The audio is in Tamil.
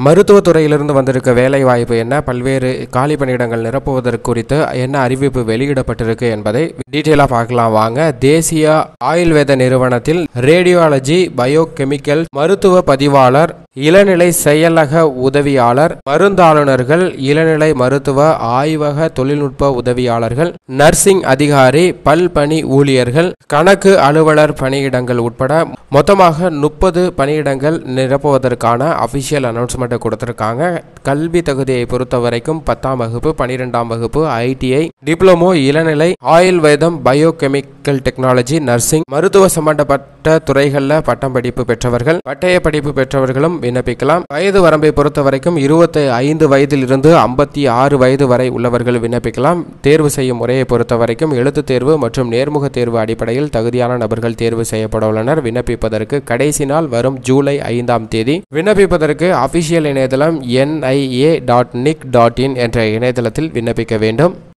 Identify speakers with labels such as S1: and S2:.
S1: மருத்துவத்துறையிலிருந்து வந்திருக்க வேலை வாய்ப்பு என்ன, பல்வேறு காலி பணியிடங்கள் நிரப்புவதற்கு குறித்து என்ன அறிவிப்பு வெளியிடப்பட்டிருக்கு என்பதை டீட்டெயிலாக பார்க்கலாம் வாங்க. தேசிய ஆயுர்வேத நிறுவனத்தில் ரேடியாலஜி பயோகெமிக்கல் மருத்துவ பதிவாளர், இளநிலை செயலக உதவியாளர், மருந்தாளுநர்கள், இளநிலை மருத்துவ ஆய்வக தொழில்நுட்ப உதவியாளர்கள், நர்சிங் அதிகாரி, பல்பணி ஊழியர்கள், கணக்கு அலுவலர் பணியிடங்கள் உட்பட மொத்தமாக 30 பணியிடங்கள் நிரப்புவதற்கான அபிஷியல் அனௌன்ஸ்மெண்ட் கொடுத்திருக்காங்க. கல்வி தகுதியை பொறுத்த வரைக்கும் 10ஆம் வகுப்பு, 12ஆம் வகுப்பு, ஐடிஐ, டிப்ளமோ, இளநிலை ஆயுர்வேதம், பயோகெமிக்கல் டெக்னாலஜி, நர்சிங், மருத்துவ சம்பந்தப்பட்ட துறைகளில் பட்டம் படிப்பு பெற்றவர்கள், பட்டய படிப்பு பெற்றவர்களும் விண்ணப்பிக்கலாம். வயது வரம்பை பொறுத்த வரைக்கும் 25 வயதில் இருந்து 56 வயது வரை உள்ளவர்கள் விண்ணப்பிக்கலாம். தேர்வு செய்யும் முறையை பொறுத்த வரைக்கும் எழுத்து தேர்வு மற்றும் நேர்முக தேர்வு அடிப்படையில் தகுதியான நபர்கள் தேர்வு செய்யப்பட உள்ளனர். விண்ணப்பிப்பதற்கு கடைசி நாள் வரும் ஜூலை 5ஆம் தேதி. விண்ணப்பிப்பதற்கு அபிஷியல் இணையதளம் nia.nic.in என்ற இணையதளத்தில் விண்ணப்பிக்க வேண்டும்.